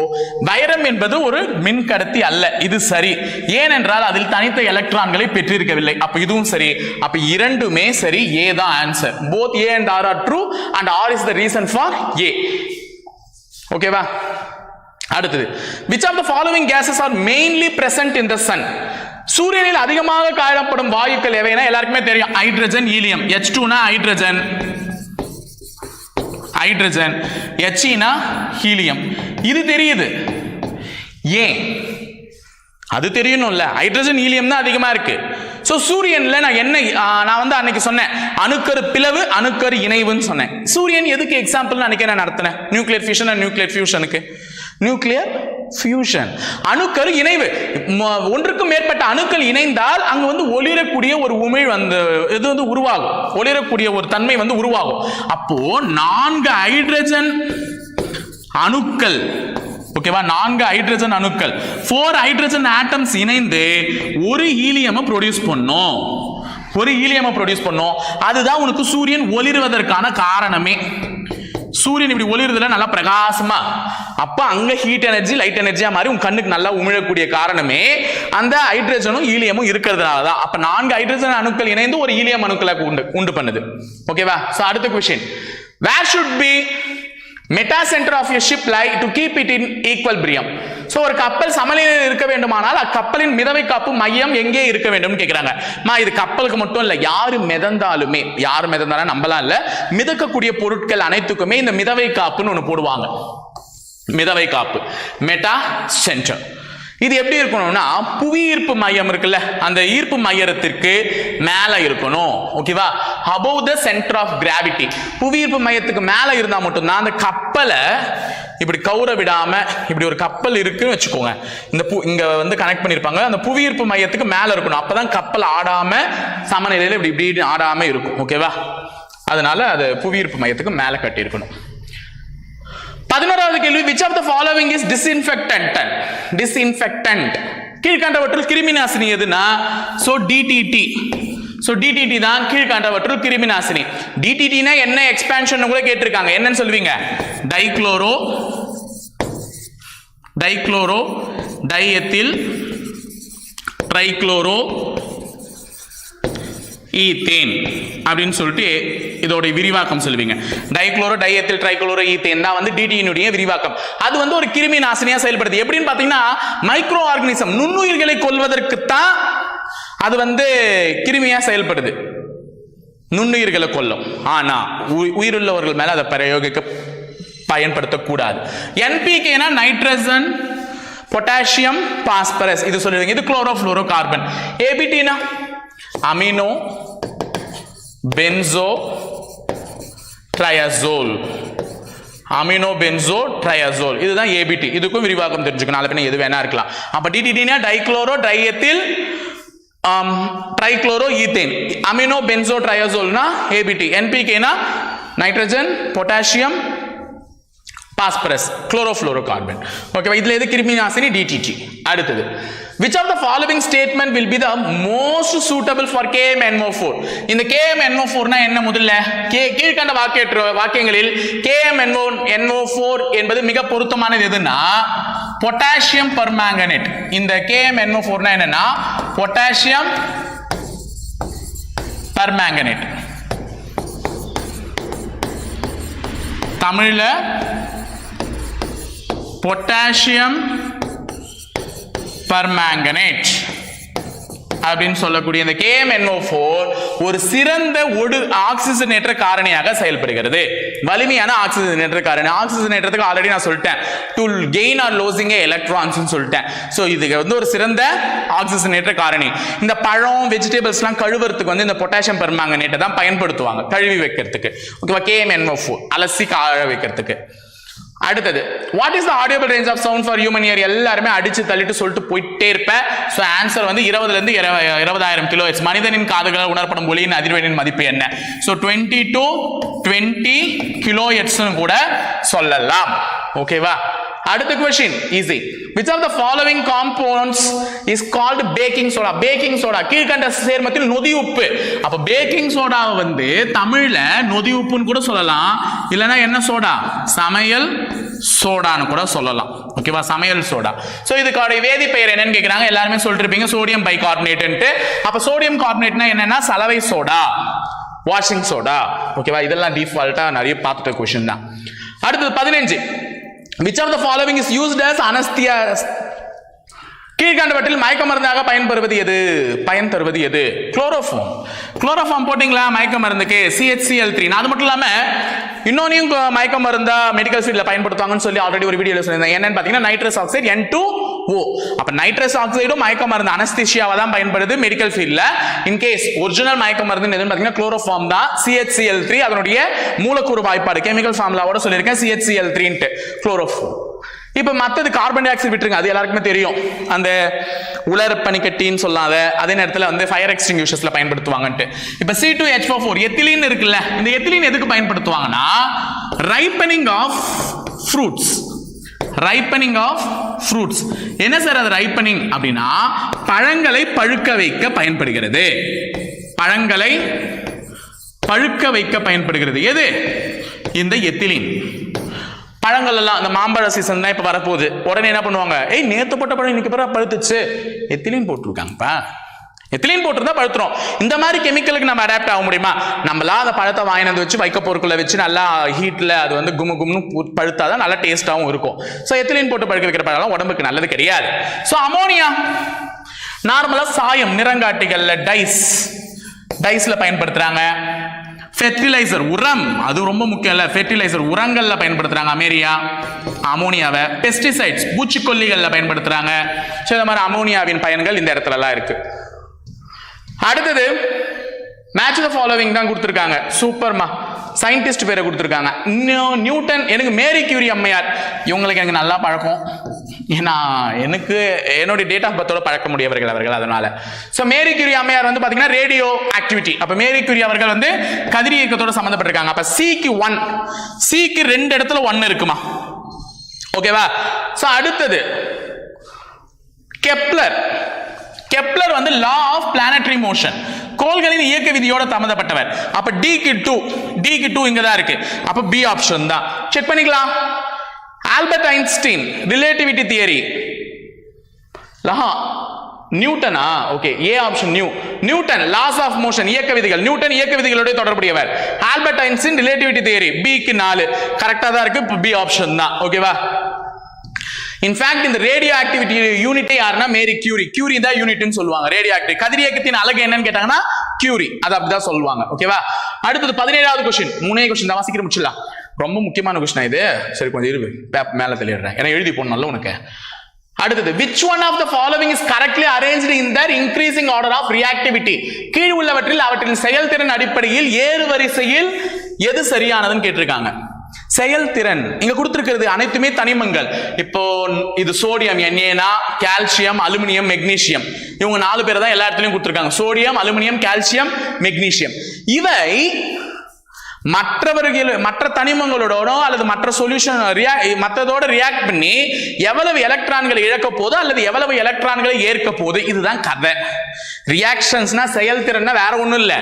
வைரம் என்பது ஒரு மின் கடத்தி அல்ல. இது சரி, ஏனென்றால் அதில் தனித்த எலக்ட்ரான்களை பெற்றிருக்கவில்லை. அப்ப இதுவும் சரி. அப்ப இரண்டுமே சரி, ஏ தான் answer. Both A and R are true and R is the reason for A. ஓகேவா? அடுத்தது, which of the following gases are mainly present in the sun? சூரியனில் அதிகமாக காணப்படும் வாயுக்கள் எவைனா எல்லாருக்குமே தெரியும், ஹைட்ரஜன், ஹீலியம். H2 னா ஹைட்ரஜன், ஹைட்ரஜன், He னா ஹீலியம். இது தெரியுது. ஏன் அது தெரியணும்ல, ஹைட்ரஜன் ஹீலியம் தான் அதிகமா இருக்கு. சோ சூரியன்ல நான் வந்து அன்னைக்கு சொன்னேன் அணுக்கரு பிளவு அணுக்கரு இணைவுன்னு சொன்னேன். சூரியன் எதுக்கு எக்ஸாம்பிள் அன்னைக்கு நான் நடத்தினேன், நியூக்ளியர் ஃபியூஷன் அண்ட் நியூக்ளியர் ஃபியூஷனுக்கு. நியூக்ளியர் ஃபியூஷன் அணுக்கரு இணைவு, ஒன்றுக்கும் மேற்பட்ட அணுக்கள் இணைந்தால் அங்க வந்து ஒளிரக்கூடிய ஒரு உமிழ் வந்து இது வந்து உருவாகும், ஒளிரக்கூடிய ஒரு தன்மை வந்து உருவாகும். அப்போ 4 ஹைட்ரஜன் அணுக்கள், ஓகேவா, 4 ஹைட்ரஜன் அணுக்கள், 4 ஹைட்ரஜன் ஆட்டம்ஸ் இணைந்து ஒரு ஹீலியம் ப்ரொடியூஸ் பண்ணும், ஒரு ஹீலியம் ப்ரொடியூஸ் பண்ணும். அதுதான் உனக்கு சூரியன் ஒளிர்வதற்கான காரணமே. சூரியன் இப்படி ஒளிர்றதுல நல்லா பிரகாசமா, அப்ப அங்க ஹீட் எனர்ஜி லைட் எனர்ஜியா மாதிரி உங்க கண்ணுக்கு நல்லா உமிழக்கூடிய காரணமே அந்த ஹைட்ரஜனும் ஹீலியமும் இருக்கிறதுனால தான். அப்ப 4 ஹைட்ரஜன் அணுக்கள் இணைந்து ஒரு ஹீலியம் அணுக்களை உண்டு பண்ணுது. ஓகேவா? சோ அடுத்த question, where should be meta center of a ship lie to keep it in equilibrium? So ஒரு கப்பல் சமநிலையில் இருக்க வேண்டுமானால் அக்கப்பலின் மிதவை காப்பு மையம் எங்கே இருக்க வேண்டும் கேக்குறாங்க. இது கப்பலுக்கு மட்டும் இல்ல, யாரு மிதந்தாலுமே, யாரு மிதந்தாலும் நம்பலாம் இல்ல, மிதக்கக்கூடிய பொருட்கள் அனைத்துக்குமே இந்த மிதவை காப்புன்னு ஒண்ணு போடுவாங்க. மிதவை காப்பு, மெட்டா சென்டர். இது எப்படி இருக்கணும்னா, புவி ஈர்ப்பு மையம் இருக்குல்ல, அந்த ஈர்ப்பு மையத்திற்கு மேல இருக்கணும். ஓகேவா? above the center of gravity. புவி ஈர்ப்பு மையத்துக்கு மேல இருந்தா மட்டும்தான் அந்த கப்பலை இப்படி கவுர விடாம, இப்படி ஒரு கப்பல் இருக்குன்னு வச்சுக்கோங்க, இந்த இங்க வந்து கனெக்ட் பண்ணிருப்பாங்க, அந்த புவி ஈர்ப்பு மையத்துக்கு மேல இருக்கணும். அப்பதான் கப்பல் ஆடாம சமநிலையில இப்படி இப்படி ஆடாம இருக்கும். ஓகேவா? அதனால அது புவி ஈர்ப்பு மையத்துக்கு மேல கட்டி இருக்கணும். 11வது கேள்வி, which of the following is disinfectant? Disinfectant கீழ்கண்டவற்றுள் கிருமி நாசினி எதுனா, சோ DDT. சோ DDT தான் கீழ்கண்டவற்றுள் கிருமி நாசினி. DDT னா என்ன எக்ஸ்பான்ஷன் கூட கேட்டிருக்காங்க, என்னன்னு சொல்லுவீங்க? டைக்ளோரோ டைஎத்தில் ட்ரைக்ளோரோ ஈத்தேன் அப்படின்னு சொல்லிட்டு இதோட விரிவாக்கம் சொல்லுவீங்க. டைக்ளோரோ டைஎத்தில் ட்ரைக்ளோரோ ஈத்தேன் தான் வந்து டிடியினுடைய விரிவாக்கம். அது வந்து ஒரு கிருமி நாசினியா செயல்படுது. எப்படின்னு பாத்தீங்கன்னா, மைக்ரோ ஆர்கனிசம் நுண்ணுயிர்களை கொல்வதற்கு தான் அது வந்து கிருமியா செயல்படுது, நுண்ணுயிர்களை கொல்லும். ஆனா உயிருள்ளவர்கள் மேல அதை பயன்படுத்தக்கூடாது. என்பிகேனா நைட்ரஜன் பொட்டாசியம் பாஸ்பரஸ், இது சொல்லுவீங்க. இது குளோரோ ஃப்ளோரோ கார்பன். ஏபிடினா amino benzo triazole amino benzo triazole. இதுதான் ஏபிடி. இதுக்கும் விரிவாக்கம் தெரிஞ்சுக்கணும். நாளை பின்ன எது வேணா இருக்கலாம். அப்ப டிடிடினா dichloro triethyl trichloro ethane. Amino benzo ட்ரையசோல்னா ஏபிடி. என்பிகேனா நைட்ரஜன் பொட்டாசியம் பாஸ்பரஸ் குளோரோஃப்ளோரோகார்பன். ஓகேவா? இதுல எது கிருமி நாசினி? டிடிடி. அடுத்தது which of the following statement will be the most suitable for KMNO4? இந்த KMNO4 னா என்ன? முதல்ல கீழ்க்கண்ட வாக்கியங்களில் KMNO4 என்பது மிக பொருத்தமானது எதுனா பொட்டாசியம் பெர்மாங்கனேட். இந்த KMNO4 னா என்னன்னா பொட்டாசியம் பெர்மாங்கனேட். தமிழ்ல பொட்டாசியம் பெர்மாங்கனேட் அப்படின்னு சொல்லக்கூடிய இந்த KMNO4 ஒரு சிறந்த ஒடு ஆக்சிஜனேற்ற காரணியாக செயல்படுகிறது. வலிமையான ஆக்சிஜனேற்ற காரணி. ஆக்சிஜனேற்றத்துக்கு ஆல்ரெடி நான் சொல்லிட்டேன், to gain R losing electrons சொல்லிட்டேன். சோ இதுக்கு வந்து ஒரு சிறந்த ஆக்சிஜனேற்ற காரணி. இந்த பழம் வெஜிடபிள்ஸ்லாம் கழுவுறதுக்கு வந்து இந்த பொட்டாசியம் பெர்மாங்கனேட்டை தான் பயன்படுத்துவாங்க, கழுவி வைக்கிறதுக்கு. ஓகேவா? KMNO4 அலசி காய வைக்கிறதுக்கு. அடுத்தது what is the audible range of sound for human ear? எல்லாருமே அடிச்சு தள்ளிட்டு சொல்லிட்டு போயிட்டே இருப்பேன். ஸோ ஆன்சர் வந்து 20 இருந்து 20,000 கிலோஹெர்ட்ஸ். மனிதனின் காதுகளால் உணரப்படும் ஒலியின் அதிர்வெண்ணின் மதிப்பு என்ன? ஸோ 20 to 20 கிலோஹெர்ட்ஸ் கூட சொல்லலாம். ஓகேவா? அடுத்த question easy. which of the following compounds is called baking soda? Baking soda கீழ்கண்ட சேர்மத்தில் நொதி உப்பு. அப்ப பேக்கிங் சோடாவை வந்து தமிழ்ல நொதி உப்புன்னு கூட சொல்லலாம், இல்லனா என்ன சோடா? சமையல் சோடான்னு கூட சொல்லலாம். ஓகேவா? சமையல் சோடா. சோ இதுக்கான வேதி பெயர் என்னன்னு கேக்குறாங்க. எல்லாரும் சொல்லிட்டு இருப்பீங்க சோடியம் பைகார்பனேட். அப்ப சோடியம் கார்பனேட்னா என்னன்னா சலவை சோடா, வாஷிங் சோடா. ஓகேவா? இதெல்லாம் டிஃபால்ட்டா நிறைய பார்த்துட்ட கொஸ்டின் தான். அடுத்தது 15. which of the following is used as anesthesia? கீழ்கண்டவற்றில் மயக்க மருந்தாக பயன் தருவது எது? குளோரோஃபார்ம். குளோரோஃபார்ம் போட்டிங்களா மயக்க மருந்துக்கு? CHCl3. அது மட்டும் இல்லாம இன்னொன்னையும் மயக்க மருந்தா மெடிக்கல் ஃபீல்ட்ல பயன்படுத்துவாங்கன்னு சொல்லி ஆல்ரெடி ஒரு வீடியோல சொல்லியிருந்தேன். என்னன்னு பாத்தீங்கன்னா நைட்ரஸ் ஆக்சைடு N2O. அப்ப நைட்ரஸ் ஆக்சைடும் மயக்க மருந்து அனஸ்தீசியாவா தான் பயன்படுது மெடிக்கல் ஃபீல்ட்ல. இன் கேஸ் ஒரிஜினல் மயக்க மருந்து எதுன்னு பாத்தீங்கன்னா குளோரோஃபார்ம் தான். CHCl3 அதனுடைய மூலக்கூறு வாய்ப்பாடு கெமிக்கல் ஃபார்முலாவோட சொல்லியிருக்கேன் CHCl3 ன்ட்டு குளோரோஃபார்ம். இப்ப மத்தது கார்பன் டை ஆக்சைடு விட்டுருங்க, அது எல்லாருக்குமே தெரியும். அந்த உலர் பனிக்கட்டின்னு சொல்லாத, அதே நேரத்தில் வந்து ஃபயர் எக்ஸ்டிங்யூஷர்ஸ்ல பயன்படுத்துவாங்கன்ட்டு. இப்ப C2H4 எத்திலீன் இருக்குல்ல, இந்த எத்திலீன் எதுக்கு பயன்படுத்துவாங்கன்னா ripening of fruits. Ripening of fruits என்ன சார் அது ரைப்பனிங் அப்படின்னா பழங்களை பழுக்க வைக்க பயன்படுகிறது. பழங்களை பழுக்க வைக்க பயன்படுகிறது எது? இந்த எத்திலீன். பழங்கள் எல்லாம் இந்த மாம்பழ சீசன் தான் இப்ப வரப்போகுது. உடனே என்ன பண்ணுவாங்க? ஏய் நேத்து போட்ட பழம் இன்னைக்கு பிறகு பழுத்துச்சு, எத்திலீன் போட்டிருக்காங்கப்பா. எத்திலீன் போட்டிருந்தா பழுத்துரும். இந்த மாதிரி கெமிக்கலுக்கு நம்ம அடாப்ட் ஆக முடியுமா? நம்மளா அந்த பழத்தை வாங்கினது வச்சு வைக்க பொருட்களை வச்சு நல்லா ஹீட்ல அது வந்து கும்மு கும்னு பழுத்தாதான் நல்லா டேஸ்டாகவும் இருக்கும். ஸோ எத்திலீன் போட்டு பழுக்க வைக்கிற பழம் உடம்புக்கு நல்லது கிடையாது. ஸோ அமோனியா நார்மலா சாயம் நிறங்காட்டிகள்ல டைஸ்ல பயன்படுத்துறாங்க. ஃபெர்டிலைசர் உரம், அது ரொம்ப முக்கியம் இல்ல, ஃபெர்டிலைசர் உரங்கள்ல பயன்படுத்துறாங்க அமோனியாவை. பெஸ்டிசைட்ஸ் பூச்சிக்கொல்லிகள்ல பயன்படுத்துறாங்க. சோ இந்த மாதிரி அமோனியாவின் பயன்கள் இந்த இடத்துல எல்லாம் இருக்கு. அடுத்தது மேட்ச் தி ஃபாலோவிங் தான் கொடுத்திருக்காங்க. சூப்பர்மா. சயின்டிஸ்ட் பேரை கொடுத்திருக்காங்க. நியூட்டன். எனக்கு மேரி கியூரி அம்மையார், இவங்களுக்கு எனக்கு நல்லா பழக்கம். ஏன்னா எனக்கு என்னுடைய டேட் ஆஃப் பர்த்தோட பழக்க முடியவர்கள் அவர்கள். அதனால சோ மேரி கியூரி அம்மையார் வந்து பாத்தீங்கன்னா ரேடியோ ஆக்டிவிட்டி. அப்ப மேரி கியூரி அவர்கள் வந்து கதிரியக்கத்தோட சம்பந்தப்பட்டிருக்காங்க. அப்ப சிக்கு 2 இடத்துல 1 இருக்குமா? ஓகேவா? சோ அடுத்தது கெப்லர் வந்து லா ஆஃப் பிளானட்டரி மோஷன், கோள்களின் இயக்க விதியோட சம்பந்தப்பட்டவர். அப்ப டிக்கு 2 இங்க தான் இருக்கு. அப்ப பி ஆப்ஷன் தான். செக் பண்ணிக்கலாம். ஆல்பர்ட் ஐன்ஸ்டீன் ரிலேட்டிவிட்டி தியரி லஹா நியூட்டனா? Okay, A option Newton laws of motion இயக்க விதிகள். நியூட்டன் இயக்க விதிகளோட தொடர்புடையவர். Albert Einstein relativity theory. பிக்கு 4 கரெக்டா தான் இருக்கு. பி ஆப்ஷன் தான். ஓகேவா? இன்ஃபேக்ட் இந்த ரேடியோ ஆக்டிவிட்டி யூனிட் யாருன்னா மேரி கியூரி தான் யூனிட்னு சொல்லுவாங்க. ரேடியோ ஆக்டிவிட்டி கதிரியக்கத்தின் அலகு என்னன்னு கேட்டாங்கன்னா கியூரி, அது அப்படிதான் சொல்லுவாங்க. ஓகேவா? அடுத்தது 17வது கொஸ்டின். 3 கொஸ்டின் தான் வாசிக்கிற முடிச்சிடலாம். ரொம்ப முக்கியமான கொஸ்டின் இது. சரி கொஞ்சம் இரு, மேல தெளிடுறேன், ஏன்னா எழுதி போடணும்ல உனக்கு. அடுத்தது which one of the following is correctly arranged in their increasing order of reactivity? கீழ் உள்ளவற்றில் அவற்றின் செயல்திறன் அடிப்படையில் ஏறு வரிசையில் எது சரியானதுன்னு கேட்டிருக்காங்க. செயல்திறன் இங்க கொடுத்திருக்கிறது அனைத்துமே தனிமங்கள். இப்போ இது sodium Na, calcium, aluminium, magnesium. இவங்க 4 பேர் தான் எல்லா இடத்துலயும் கொடுத்திருக்காங்க. Sodium, aluminium, calcium, magnesium. இவை மற்ற தனிமங்களோட அல்லது மற்ற சொல்யூஷன் மற்றதோட ரியாக்ட் பண்ணி எவ்வளவு எலக்ட்ரான்களை இழக்க போகுது அல்லது எவ்வளவு எலக்ட்ரான்களை ஏற்க போகுது, இதுதான் கதை. ரியாக்ஷன்ஸ்னா செயல்திறன்னா வேற ஒண்ணும் இல்ல.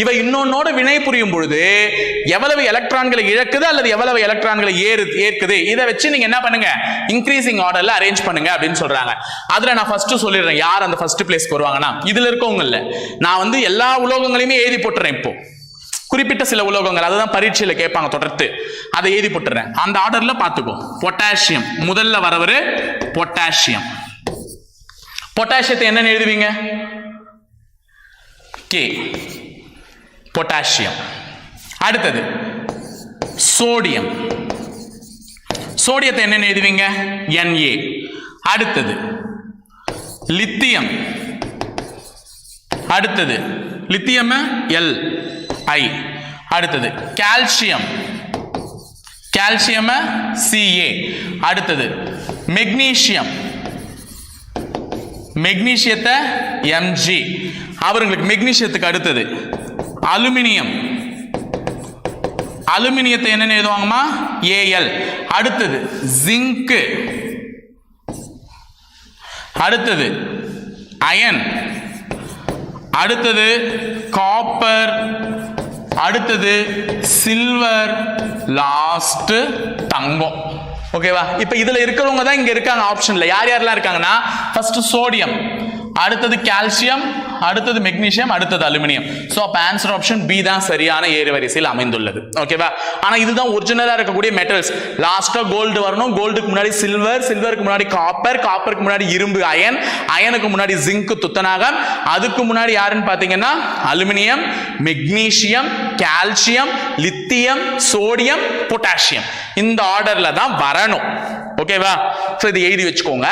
இவை இன்னொன்னோட வினை புரியும் பொழுது எவ்வளவு எலக்ட்ரான்களை இழக்குது அல்லது எவ்வளவு எலக்ட்ரான்களை ஏற்குது, இதை வச்சு நீங்க என்ன பண்ணுங்க, இன்க்ரீசிங் ஆர்டர்ல அரேஞ்ச் பண்ணுங்க அப்படின்னு சொல்றாங்க. அதுல நான் ஃபர்ஸ்ட் சொல்லிடுறேன் யார் அந்த ஃபர்ஸ்ட் பிளேஸ்க்கு வருவாங்கன்னா, இதுல இருக்கவங்க இல்ல, நான் வந்து எல்லா உலோகங்களையுமே எழுதி போட்டுறேன். இப்போ குறிப்பிட்ட சில உலோகங்கள் அதுதான் பரீட்சையில கேட்பாங்க தொடர்ந்து, அதை எழுதி போட்டுறேன். அந்த ஆர்டர்ல பாத்துக்கோ. பொட்டாசியம் முதல்ல வரவரு பொட்டாசியம். பொட்டாசியத்தை என்னன்னு எழுதுவீங்க? K potassium. அடுத்தது சோடியம். சோடியத்தை என்னன்னு எழுதுவீங்க? Na. அடுத்தது லித்தியம். அடுத்தது லித்தியம் Li. அடுத்தது கால்சியம். Calcium Ca. அடுத்தது மெக்னீசியம். மெக்னீசியத்தை Mg. அவங்களுக்கு மெக்னீசியத்துக்கு அடுத்தது அலுமினியம். அலுமினியத்தை என்னன்னு எழுதுவாங்கம்மா? Al. அடுத்தது ஜிங்க். அடுத்தது அயன். அடுத்தது காப்பர். அடுத்தது சில்வர். லாஸ்ட் தங்கம். ஓகேவா? இப்ப இதுல இருக்கிறவங்க தான் இங்க இருக்காங்க ஆப்ஷன்ல. யார் யாரெல்லாம் இருக்காங்கன்னா, ஃபர்ஸ்ட் சோடியம், அடுத்தது கால்சியம், அடுத்தது மெக்னீசியம், அடுத்தது அலுமினியம். சோ அப்ப ஆன்சர் ஆப்ஷன் பி தான் சரியான ஏறுவரிசையில் அமைந்துள்ளது. ஓகேவா? ஆனா இதுதான் ஒரிஜினலா இருக்கக்கூடிய மெட்டல்ஸ். லாஸ்டா கோல்டு வரணும், கோல்டுக்கு முன்னாடி சில்வர், சில்வருக்கு முன்னாடி காப்பர், காப்பருக்கு முன்னாடி இரும்பு அயன், அயனுக்கு முன்னாடி ஜிங்க் துத்தநாகம், அதுக்கு முன்னாடி யாருன்னு பாத்தீங்கன்னா aluminium, magnesium, calcium, lithium, sodium, potassium. இந்த ஆர்டர்ல தான் வரணும். ஓகேவா? சோ இது எழுதி வச்சுக்கோங்க.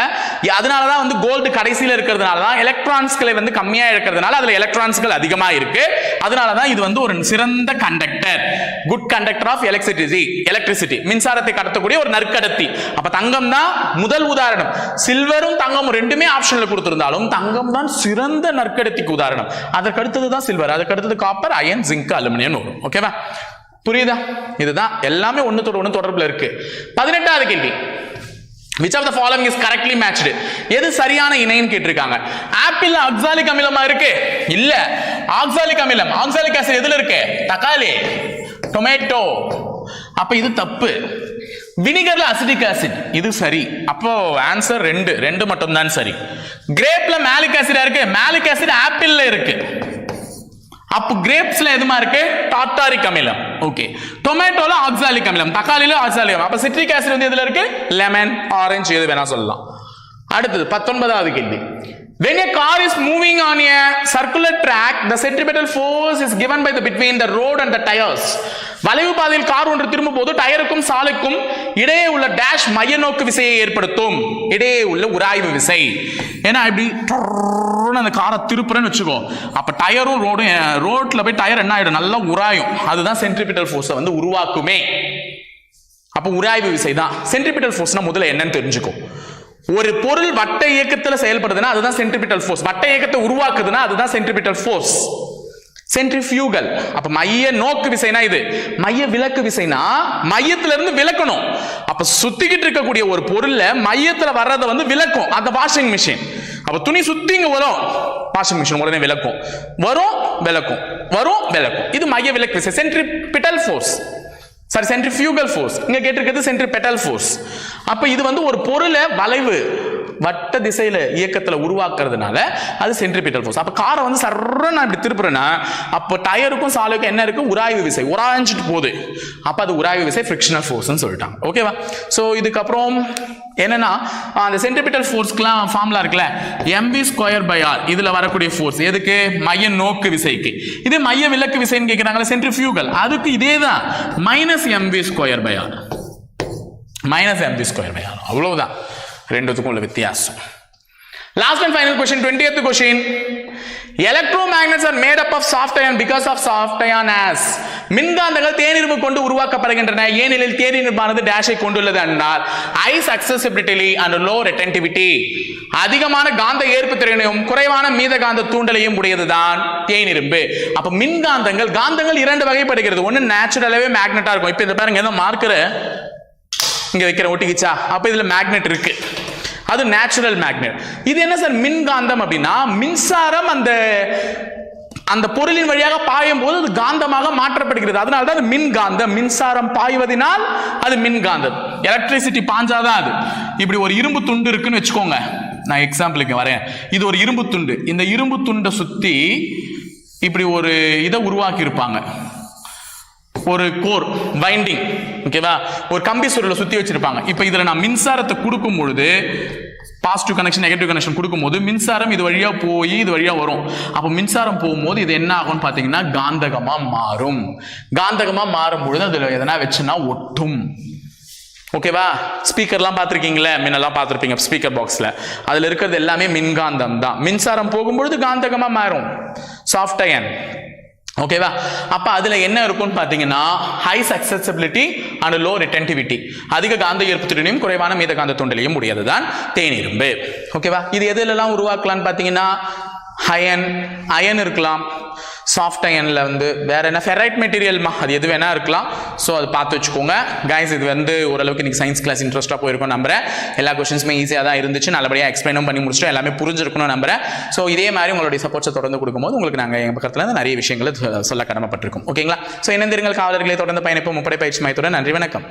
அதனாலதான் வந்து கோல்டு கடைசியில இருக்கிறதுனால தான் எலக்ட்ரான்ஸ்களை வந்து கம்மியா இருக்கிறதுனால அதுல எலக்ட்ரான்ஸ்கள் அதிகமா இருக்கு. அதனாலதான் இது வந்து ஒரு சிறந்த conductor, good conductor of electricity, மின்சாரத்தை கடத்தக்கூடிய ஒரு நற்கடத்தி. அப்ப தங்கம் தான் முதல் உதாரணம். சில்வரும் தங்கமும் ரெண்டுமே ஆப்ஷன்ல கொடுத்திருந்தாலும் தங்கம் தான் சிறந்த நற்கடத்திக்கு உதாரணம். அதற்கு அடுத்தது தான் சில்வர், அதுக்கு அடுத்தது காப்பர், அயன், ஜிங்க், அலுமினியம் வரும். ஓகேவா? புரியுதா? இதுதான் எல்லாமே ஒண்ணுத்தோட ஒண்ணு தொடர்புல இருக்கு. 18வது கேள்வி, which of the following is correctly matched? எது சரியான இணைன்னு கேட்டிருக்காங்க. ஆப்பிள் ஆக்சாலிக் அமிலமா இருக்கு? இல்ல. ஆக்சாலிக் அமிலம், ஆக்சாலிக் ஆசிட் எதுல இருக்கு? தக்காளி, டொமேட்டோ. அப்ப இது தப்பு. வினிகர்ல அசிட்டிக் ஆசிட், இது சரி. அப்போ ஆன்சர் 2 மட்டும் தான் சரி. கிரேப்ல மேலிக் ஆசிடா இருக்கு? மேலிக் ஆசிட் ஆப்பிள்ல இருக்கு. அப்ப கிரேப்ஸ்ல எதுமா இருக்கு? டார்டாரிக் அமிலம். ஓகே. டொமேட்டோல ஆக்சாலிக் அமிலம், தக்காளில ஆக்சாலிக் அமிலம். அப்ப சிட்ரிக் ஆசிட் வந்து எதுல இருக்கு? லெமன், ஆரஞ்சு, எது வேணா சொல்லலாம். அடுத்தது 19வது கேள்வி. When a car is moving on a circular track, the centripetal force is given by between the road and the tires. வளைவு பாதையில் கார் ஒன்று திரும்பும் போது டயருக்கும் சாலைக்கும் இடையே உள்ள டேஷ் மைய நோக்கு விசையை ஏற்படுத்தும். இடையே உள்ள உராய்வு விசை. ஏன்னா இப்படி அந்த காரை திருப்புறன்னு வச்சுக்கோ, அப்ப டயரும் ரோட்ல போய் டயர் என்ன ஆயிடும்? நல்லா உராயும். அதுதான் சென்ட்ரிபிட்டல் ஃபோர்ஸை வந்து உருவாக்குமே. அப்ப உராய்வு விசை தான் சென்ட்ரிபிட்டல் ஃபோர்ஸ்னா முதல்ல என்னன்னு தெரிஞ்சுக்கோ. ஒரு பொருள் வட்ட இயக்கத்துல செயல்படுதுன்னா அதுதான் சென்ட்ரிபிட்டல் ஃபோர்ஸ். வட்ட இயக்கத்தை உருவாக்குதுன்னா அதுதான் சென்ட்ரிபிட்டல் ஃபோர்ஸ். சென்ட்ரிஃபியூகல். அப்ப மைய நோக்கு விசைனா இது. மைய விலக்கு விசைனா மையத்துல இருந்து விலக்கணும். அப்ப சுத்திக்கிட்டு இருக்கக்கூடிய ஒரு பொருள்ல மையத்துல வர்றதை வந்து விலக்கும். அந்த வாஷிங் மிஷின். அப்ப துணி சுத்தி இங்க வரும், வாஷிங் மிஷின் உடனே விலக்கும். வரும் விலக்கும், வரும் விலக்கும். இது மைய விலக்கு விசை, centripetal force. Sorry, centrifugal force. இங்க கேட்டிருக்கிறது சென்ட்ரிபெட்டல் ஃபோர்ஸ். அப்ப இது வந்து ஒரு பொருளை வளைவு வட்ட திசையில இயக்கத்துல உருவாக்குறதுனால அது சென்ட்ரிபிட்டல் ஃபோர்ஸ். அப்ப காரை வந்து சர்றன்னு நான் இப்படி திருப்புறேன்னா அப்ப டயருக்கும் சாலைக்கும் என்ன இருக்கு? உராய்வு விசை. உராய்ஞ்சிட்டு போகுது. அப்ப அது உராய்வு விசை, ஃப்ரிக்ஷனல் ஃபோர்ஸ்னு சொல்லிட்டாங்க. ஓகேவா? சோ இதுக்கப்புறம் என்னன்னா, அந்த சென்ட்ரிபிட்டல் ஃபோர்ஸ்க்குலாம் ஃபார்முலா இருக்குல்ல, mv²/r. இதுல வரக்கூடிய ஃபோர்ஸ் எதுக்கு? மைய நோக்கு விசைக்கு. இது மைய விலக்கு விசைன்னு கேட்கிறாங்களா, சென்ட்ரிஃபியூகல். அதுக்கு இதே தான், -mv²/r. -mv²/r. அவ்வளவுதான் ரெண்டுத்துக்கும் உள்ள வித்தியாசம். Last and final question, 20th question. Electromagnets are made up of soft iron because of soft iron as. மின்காந்தங்கள் தேனிரும்பு கொண்டு உருவாக்கப்படுகின்றன ஏனெனில் தேனிரும்பானது டேஷை கொண்டுள்ளது என்றால் high susceptibility and low retentivity. அதிகமான காந்த ஏற்பு திறனையும் குறைவான மீத காந்த தூண்டலையும் உடையதுதான் தேனிரும்பு. அப்ப காந்தங்கள் இரண்டு வகைப்படுகிறது. ஒன்னு நேச்சுரலாவே மேக்னெட்டா இருக்கும். இப்ப இந்த பாருங்க ஏதோ மார்க்கர் இங்க வைக்கிற ஒட்டிக்கிச்சா, அப்ப இதுல மேக்னெட் இருக்கு, அது நேச்சுரல் மேக்னெட். இது என்ன சார் மின்காந்தம் அப்படின்னா மின்சாரம் அந்த பொருளின் வழியாக பாயும் போது அது காந்தமாக மாற்றப்படுகிறது. அதனால தான் மின்காந்தம். மின்சாரம் பாய்வதனால் அது மின்காந்தம். எலக்ட்ரிசிட்டி பாஞ்சாதான் அது. இப்படி ஒரு இரும்பு துண்டு இருக்குன்னு வச்சுக்கோங்க, நான் எக்ஸாம்பிளுக்கு வரேன். இது ஒரு இரும்பு துண்டு. இந்த இரும்பு துண்டை சுத்தி இப்படி ஒரு இதை உருவாக்கி இருப்பாங்க, ஒரு கோர் வைண்டிங், ஓகேவா, ஒரு கம்பி சுருளை சுத்தி வச்சிருப்பாங்க. இப்ப இதுல நான் மின்சாரத்தை கொடுக்கும் பொழுது பாசிட்டிவ் கனெக்ஷன் நெகட்டிவ் கனெக்ஷன் கொடுக்கும்போது மின்சாரம் இது வழியா போய் இது வழியா வரும். அப்ப மின்சாரம் போகும்போது இது என்ன ஆகும்னு பாத்தீங்கன்னா காந்தகமா மாறும். காந்தகமா மாறும் பொழுது அதுல எதனா வச்சுன்னா ஒட்டும். ஓகேவா, ஸ்பீக்கர்லாம் பார்த்துருக்கீங்களே, முன்னெல்லாம் பார்த்துருப்பீங்க ஸ்பீக்கர் பாக்ஸ்ல, அதுல இருக்கிறது எல்லாமே மின்காந்தம் தான். மின்சாரம் போகும்பொழுது காந்தகமா மாறும், சாஃப்ட் அயன். ஓகேவா, அப்ப அதுல என்ன இருக்கும்னு பாத்தீங்கன்னா ஹை சக்சஸபிலிட்டி அண்ட் லோ ரிட்டன்டிவிட்டி. அதிக காந்த ஈர்ப்பு திறனையும் குறைவான மீத காந்த தூண்டலையும் உடையதுதான் தேனிரும்பு. ஓகேவா, இது எதுலெல்லாம் உருவாக்கலாம்னு பாத்தீங்கன்னா அயன் இருக்கலாம், சாஃப்ட் அயன்ல வேற என்ன ஃபெரைட் மெட்டீரியல்மா, அது எது வேணா இருக்கலாம். ஸோ அது பார்த்து வச்சுக்கோங்க கைஸ். இது ஓரளவுக்கு இன்னைக்கு சயின்ஸ் கிளாஸ் இன்ட்ரெஸ்ட்டாக போயிருக்கும் நம்புறேன். எல்லா கொஸ்டின்ஸுமே ஈஸியாக தான் இருந்துச்சு, நல்லபடியாக எக்ஸ்பிளைனும் பண்ணி முடிச்சிட்டோம், எல்லாமே புரிஞ்சிருக்கணும் நம்புறேன். ஸோ இதே மாதிரி உங்களுடைய சப்போர்ட்ஸை தொடர்ந்து கொடுக்கும்போது உங்களுக்கு நாங்கள் எங்கள் பக்கத்தில் இருந்து நிறைய விஷயங்களை சொல்ல கடமைப்பட்டிருக்கோம். ஓகேங்களா, ஸோ இணைந்திருங்கள் காவலர்களை தொடர்ந்து பயணிப்போம் முப்படை பயிற்சி மையத்துடன். நன்றி, வணக்கம்.